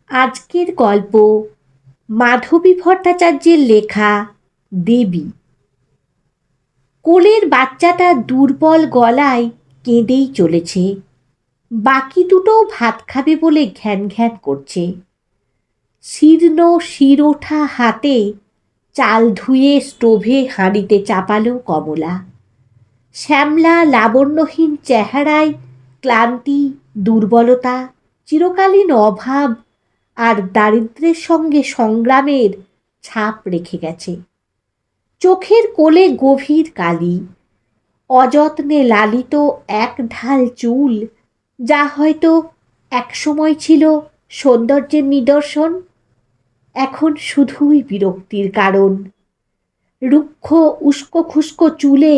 আজকের গল্প মাধবী ভট্টাচার্যের লেখা দেবী। কোলের বাচ্চাটা দুর্বল গলায় কেঁদেই চলেছে। বাকি দুটোও ভাত খাবে বলে ঘ্যান ঘ্যান করছে। শীর্ণ শির ওঠা হাতে চাল ধুয়ে স্টোভে হাঁড়িতে চাপালো কমলা। শ্যামলা লাবণ্যহীন চেহারায় ক্লান্তি, দুর্বলতা, চিরকালীন অভাব আর দারিদ্র্যের সঙ্গে সংগ্রামের ছাপ রেখে গেছে। চোখের কোলে গভীর কালি, অযত্নে লালিত এক ঢাল চুল, যা হয়তো একসময় ছিল সৌন্দর্যের নিদর্শন, এখন শুধুই বিরক্তির কারণ। রুক্ষ উস্কো খুস্কো চুলে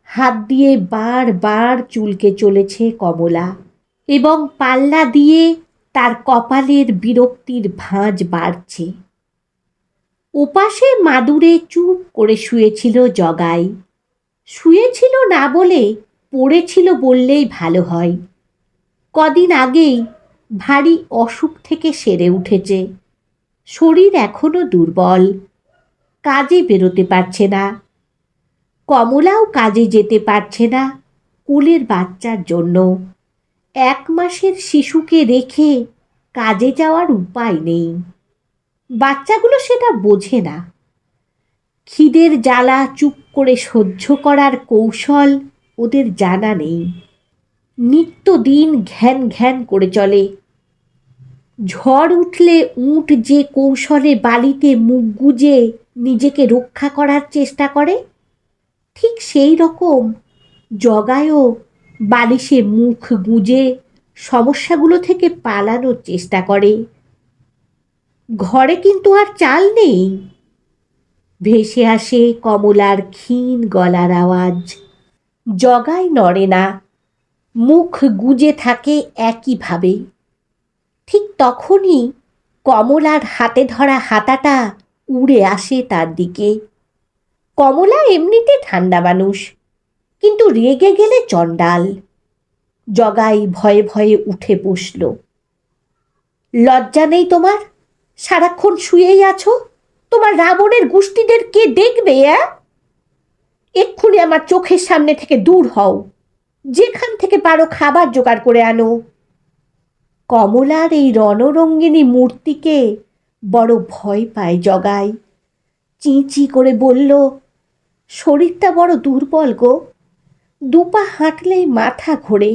হাত দিয়ে বারবার চুলকে চলেছে কমলা, এবং পাল্লা দিয়ে তার কপালের বিরক্তির ভাঁজ বাড়ছে। ওপাশে মাদুরে চুপ করে শুয়েছিল জগাই। শুয়েছিল না বলে পড়েছিল বললেই ভালো হয়। কদিন আগেই ভারী অসুখ থেকে সেরে উঠেছে। শরীর এখনো দুর্বল, কাজে বেরোতে পারছে না। কমলাও কাজে যেতে পারছে না কোলের বাচ্চার জন্য। 1 মাসের শিশুকে রেখে কাজে যাওয়ার উপায় নেই। বাচ্চাগুলো সেটা বোঝে না। খিদের জ্বালা চুপ করে সহ্য করার কৌশল ওদের জানা নেই। নিত্যদিন ঘ্যান ঘ্যান করে চলে। ঝড় উঠলে উট যে কৌশলে বালিতে মুখ গুজে নিজেকে রক্ষা করার চেষ্টা করে, ঠিক সেই রকম জগায়ও বালিশে মুখ গুজে সমস্যাগুলো থেকে পালানোর চেষ্টা করে। ঘরে কিন্তু আর চাল নেই। ভেসে আসে কমলার ক্ষীণ গলার আওয়াজ। জগাই নড়ে না, মুখ গুজে থাকে একইভাবে। ঠিক তখনই কমলার হাতে ধরা হাতাটা উড়ে আসে তার দিকে। কমলা এমনিতে ঠান্ডা মানুষ, কিন্তু রেগে গেলে চণ্ডাল। জগাই ভয়ে ভয়ে উঠে বসল। লজ্জা নেই তোমার? সারাক্ষণ শুয়েই আছো। তোমার রাবণের গুষ্টিদের কে দেখবে? এক্ষুনি আমার চোখের সামনে থেকে দূর হও। যেখান থেকে পারো খাবার জোগাড় করে আনো। কমলার এই রণরঙ্গিনী মূর্তিকে বড় ভয় পায় জগাই। চিঁচি করে বলল, শরীরটা বড় দুর্বল গো, 2 পা হাঁটলেই মাথা ঘোরে।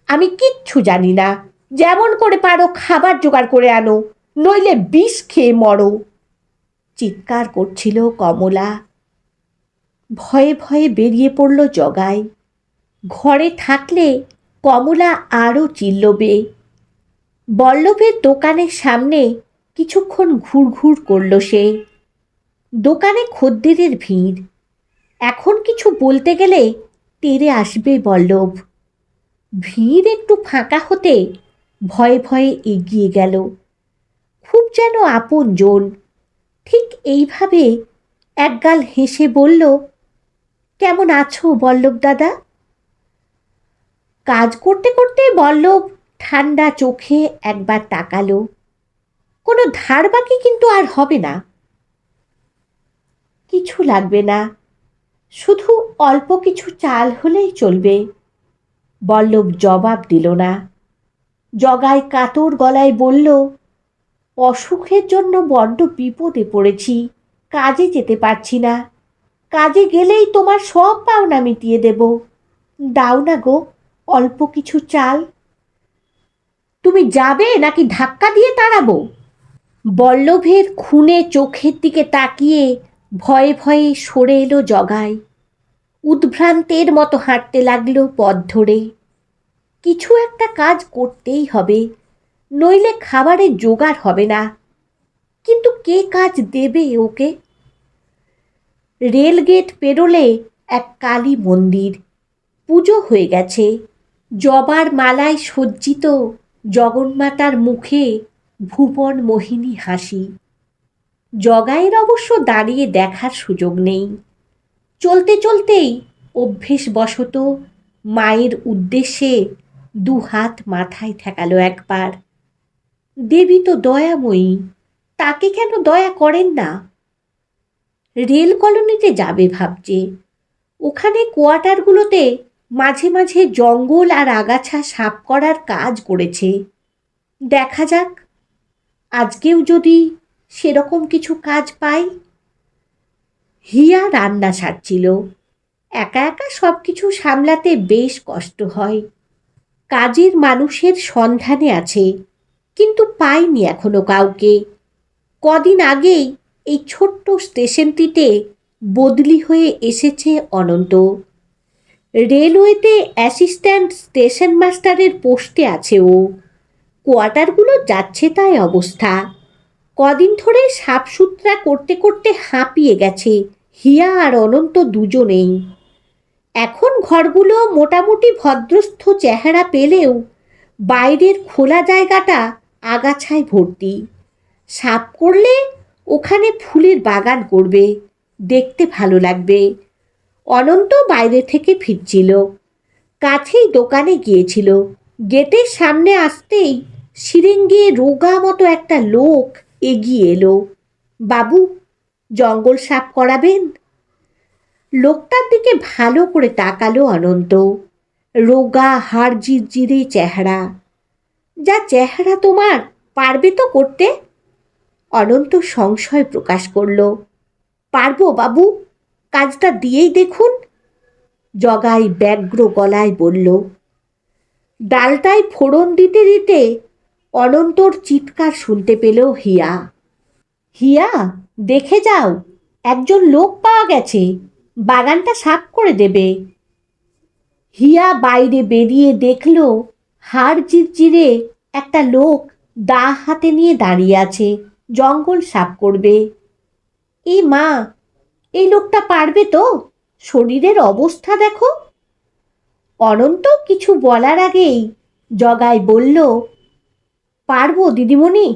আমি কিচ্ছু জানি না। যেমন করে পারো খাবার জোগাড় করে আনো, নইলে বিষ খেয়ে মরো। চিৎকার করছিল কমলা। ভয়ে ভয়ে বেরিয়ে পড়ল জগাই। ঘরে থাকলে কমলা আরও চিল্লবে। বল্লভের দোকানের সামনে কিছুক্ষণ ঘুরঘুর করল সে। দোকানে খদ্দেরের ভিড়। এখন কিছু বলতে গেলে তেড়ে আসবে বল্লভ। ভিড় একটু ফাঁকা হতে ভয়ে ভয়ে এগিয়ে গেল, খুব যেন আপনজন। ঠিক এইভাবে একগাল হেসে বলল, কেমন আছো বল্লভ দাদা? কাজ করতে করতে বল্লভ ঠান্ডা চোখে একবার তাকালো। কোনো ধার বাকি কিন্তু আর হবে না। কিছু লাগবে না, শুধু অল্প কিছু চাল হলেই চলবে। বল্লভ জবাব দিল না। জগাই কাতর গলায় বলল, অসুখের জন্য বড্ড বিপদে পড়েছি, কাজে যেতে পারছি না। কাজে গেলেই তোমার সব পাওনা মিটিয়ে দেব। দাও না গো অল্প কিছু চাল। তুমি যাবে নাকি ধাক্কা দিয়ে তাড়াবো? বল্লভের খুনে চোখের দিকে তাকিয়ে ভয়ে ভয়ে সরে এলো জগাই। উদ্ভ্রান্তের মতো হাঁটতে লাগলো পথ ধরে। কিছু একটা কাজ করতেই হবে, নইলে খাবারের জোগাড় হবে না। কিন্তু কে কাজ দেবে ওকে? রেলগেট পেরোলে এক কালী মন্দির। পুজো হয়ে গেছে। জবার মালায় সজ্জিত জগন্মাতার মুখে ভুবন মোহিনী হাসি। জগাইয়ের অবশ্য দাঁড়িয়ে দেখার সুযোগ নেই। চলতে চলতেই অভ্যেসবশত মায়ের উদ্দেশ্যে 2 হাত মাথায় ঠেকালো একবার। দেবী তো দয়াময়ী, তাকে কেন দয়া করেন না? রেল কলোনিতে যাবে ভাবছে। ওখানে কোয়ার্টারগুলোতে মাঝে মাঝে জঙ্গল আর আগাছা সাফ করার কাজ করেছে। দেখা যাক, আজকেও যদি সেরকম কিছু কাজ পাই। হিয়া রান্না সারছিল। একা একা সব কিছু সামলাতে বেশ কষ্ট হয়। কাজের মানুষের সন্ধানে আছে, কিন্তু পাইনি এখনো কাউকে। কদিন আগেই এই ছোট্ট স্টেশনটিতে বদলি হয়ে এসেছে অনন্ত। রেলওয়েতে অ্যাসিস্ট্যান্ট স্টেশন মাস্টারের পোস্টে আছে ও। কোয়ার্টারগুলো যাচ্ছে তাই অবস্থা। কদিন ধরে সাফসুতরা করতে করতে হাঁপিয়ে গেছে হিয়া আর অনন্ত দুজনেই। এখন ঘরগুলো মোটামুটি ভদ্রস্থ চেহারা পেলেও বাইরের খোলা জায়গাটা আগাছায় ভর্তি। সাফ করলে ওখানে ফুলের বাগান করবে, দেখতে ভালো লাগবে। অনন্ত বাইরে থেকে ফিরছিল, কাছেই দোকানে গিয়েছিল। গেটের সামনে আসতেই সিরেঙ্গে রোগা মতো একটা লোক এগিয়ে এলো। বাবু, জঙ্গল সাফ করাবেন? লোকটার দিকে ভালো করে তাকালো অনন্ত। রোগা হাড় জিরজিরে চেহারা। যা চেহারা তোমার, পারবে তো করতে? অনন্ত সংশয় প্রকাশ করল। পারবো বাবু, কাজটা দিয়েই দেখুন, জগাই ব্যগ্র গলায় বলল। ডালটায় ফোড়ন দিতে দিতে অনন্তর চিৎকার শুনতে পেল হিয়া। হিয়া, দেখে যাও, একজন লোক পাওয়া গেছে, বাগানটা সাফ করে দেবে। হিয়া বাইরে বেরিয়ে দেখল হাড় জিরজিরে একটা লোক দা হাতে নিয়ে দাঁড়িয়ে আছে, জঙ্গল সাফ করবে। এই মা, এই লোকটা পারবে তো? শরীরের অবস্থা দেখো। অনন্ত কিছু বলার আগেই জগাই বলল, পারবো দিদিমণি,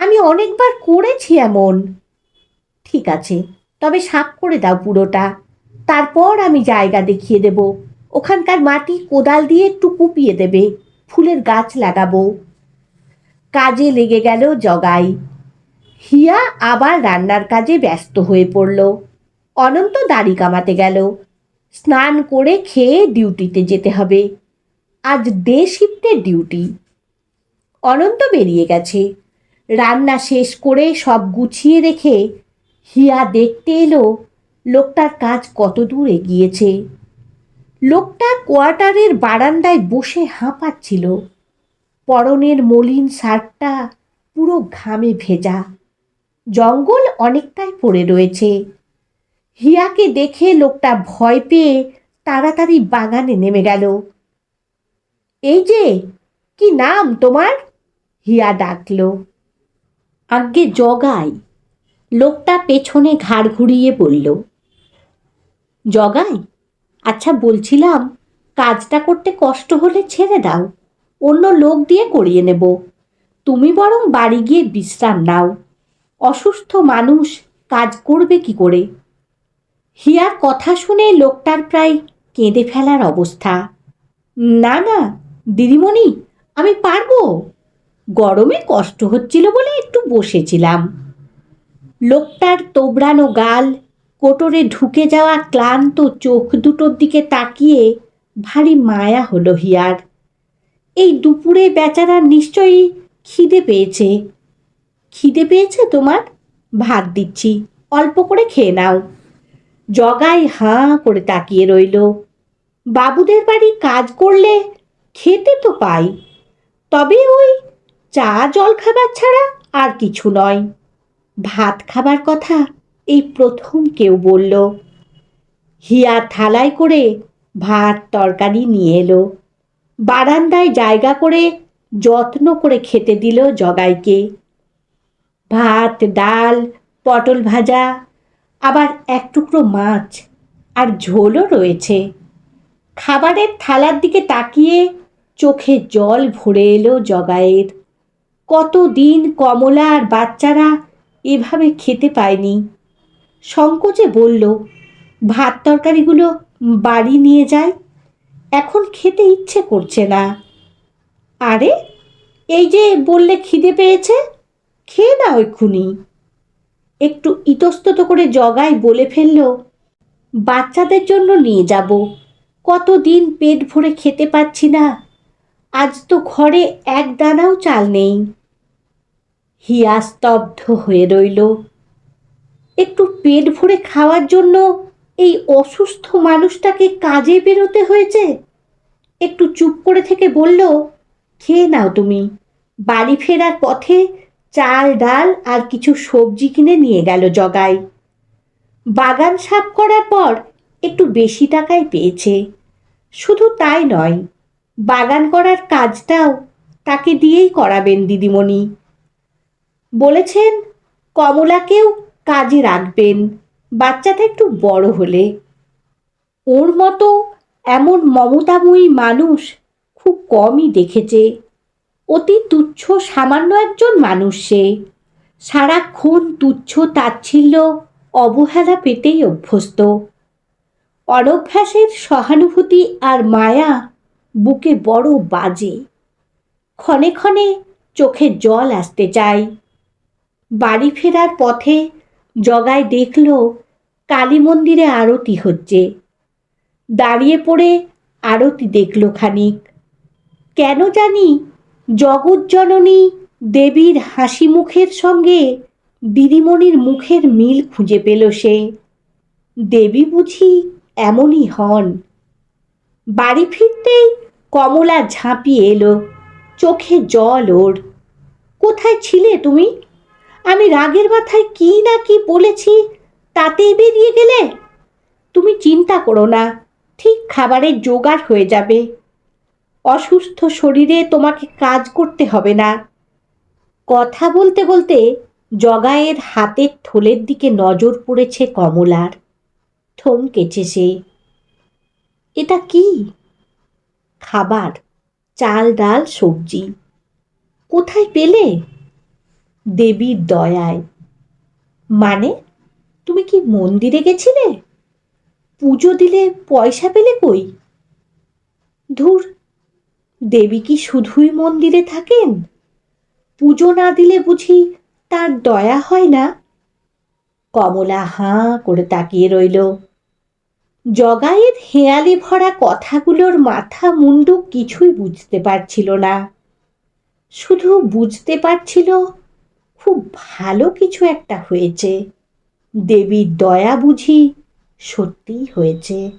আমি অনেকবার করেছি এমন। ঠিক আছে, তবে সাফ করে দাও পুরোটা, তারপর আমি জায়গা দেখিয়ে দেব। ওখানকার মাটি কোদাল দিয়ে একটু কুপিয়ে দেবে, ফুলের গাছ লাগাবো। কাজে লেগে গেল জগাই। হিয়া আবার রান্নার কাজে ব্যস্ত হয়ে পড়ল। অনন্ত দাড়ি কামাতে গেল। স্নান করে খেয়ে ডিউটিতে যেতে হবে। আজ ডে শিফটের ডিউটি। অনন্ত বেরিয়ে গেছে। রান্না শেষ করে সব গুছিয়ে রেখে হিয়া দেখতে এলো লোকটার কাজ কত দূর এগিয়েছে। লোকটা কোয়ার্টারের বারান্দায় বসে হাঁপাচ্ছিল। পরনের মলিন শার্টটা পুরো ঘামে ভেজা। জঙ্গল অনেকটাই পড়ে রয়েছে। হিয়াকে দেখে লোকটা ভয় পেয়ে তাড়াতাড়ি বাগানে নেমে গেল। এই যে, কি নাম তোমার? হিয়া ডাকল। আজ্ঞে জগাই। লোকটা পেছনে ঘাড় ঘুরিয়ে বলল। জগাই? আচ্ছা, বলছিলাম, কাজটা করতে কষ্ট হলে ছেড়ে দাও, অন্য লোক দিয়ে করিয়ে নেব। তুমি বরং বাড়ি গিয়ে বিশ্রাম নাও। অসুস্থ মানুষ কাজ করবে কি করে? হিয়ার কথা শুনে লোকটার প্রায় কেঁদে ফেলার অবস্থা। না না দিদিমণি, আমি পারবো, গরমে কষ্ট হচ্ছিল বলে একটু বসেছিলাম। লোকটার তোবড়ানো গাল, কোটরে ঢুকে যাওয়া ক্লান্ত চোখ দুটোর দিকে তাকিয়ে ভারী মায়া হলো হিয়ার। এই দুপুরে বেচারার নিশ্চয়ই খিদে পেয়েছে। খিদে পেয়েছে তোমার? ভাত দিচ্ছি, অল্প করে খেয়ে নাও। জগাই হাঁ করে তাকিয়ে রইল। বাবুদের বাড়ি কাজ করলে খেতে তো পাই, তবে ওই চা জল খাবার ছাড়া আর কিছু নয়। ভাত খাবার কথা এই প্রথম কেউ বলল। হিয়া থালায় করে ভাত তরকারি নিয়ে এলো। বারান্দায় জায়গা করে যত্ন করে খেতে দিল জগাইকে। ভাত, ডাল, পটল ভাজা, আবার এক টুকরো মাছ আর ঝোলও রয়েছে। খাবারের থালার দিকে তাকিয়ে চোখে জল ভরে এলো জগাইয়ের। কতদিন কমলা আর বাচ্চারা এভাবে খেতে পায়নি। সংকোচে বলল, ভাত তরকারিগুলো বাড়ি নিয়ে যাই, এখন খেতে ইচ্ছে করছে না। আরে, এই যে বললে খিদে পেয়েছে, খেয়ে নাও এক্ষুনি। একটু ইতস্তত করে জগাই বলে ফেলল, বাচ্চাদের জন্য নিয়ে যাব, কতদিন পেট ভরে খেতে পাচ্ছি না, আজ তো ঘরে এক দানাও চাল নেই। হিয়া স্তব্ধ হয়ে রইল। একটু পেট ভরে খাওয়ার জন্য এই অসুস্থ মানুষটাকে কাজে বেরোতে হয়েছে। একটু চুপ করে থেকে বলল, খেয়ে নাও তুমি। বাড়ি ফেরার পথে চাল ডাল আর কিছু সবজি কিনে নিয়ে গেল জগাই। বাগান সাফ করার পর একটু বেশি টাকাই পেয়েছে। শুধু তাই নয়, বাগান করার কাজটাও তাকে দিয়েই করাবেন দিদিমণি। বলেছেন কমলাকেও কাজে রাখবেন, বাচ্চাটা একটু বড় হলে। ওর মতো এমন মমতাময়ী মানুষ খুব কমই দেখেছে। অতি তুচ্ছ সামান্য একজন মানুষ সে। সারাক্ষণ তুচ্ছ তাচ্ছিল্য অবহেলা পেতেই অভ্যস্ত। অনভ্যাসের সহানুভূতি আর মায়া বুকে বড় বাজে। ক্ষণে ক্ষণে চোখে জল আসতে চায়। বাড়ি ফেরার পথে জগাই দেখল কালী মন্দিরে আরতি হচ্ছে। দাঁড়িয়ে পড়ে আরতি দেখল খানিক। কেন জানি জগৎজননী দেবীর হাসি মুখের সঙ্গে দিদিমণির মুখের মিল খুঁজে পেল সে। দেবী বুঝি এমনই হন। বাড়ি ফিরতেই কমলা ঝাঁপিয়ে এলো, চোখে জল ওর। কোথায় ছিলে তুমি? আমি রাগের মাথায় কি না কি বলেছি, তাতেই বেরিয়ে গেলে। তুমি চিন্তা করো না, ঠিক খাবারের জোগাড় হয়ে যাবে। অসুস্থ শরীরে তোমাকে কাজ করতে হবে না। কথা বলতে বলতে জগাইয়ের হাতের থলের দিকে নজর পড়েছে কমলার। থমকেছে সে। এটা কি? খাবার, চাল ডাল সবজি। কোথায় পেলে? দেবীর দয়ায়। মানে, তুমি কি মন্দিরে গেছিলে? পুজো দিলে পয়সা পেলে কই? ধুর, দেবী কি শুধুই মন্দিরে থাকেন? পুজো না দিলে বুঝি তার দয়া হয় না? কমলা হাঁ করে তাকিয়ে রইল। জগাইয়ের হেঁয়ালি ভরা কথাগুলোর মাথা মুন্ডু কিছুই বুঝতে পারছিল না। শুধু বুঝতে পারছিল খুব ভালো কিছু একটা হয়েছে। দেবীর দয়া বুঝি সত্যিই হয়েছে।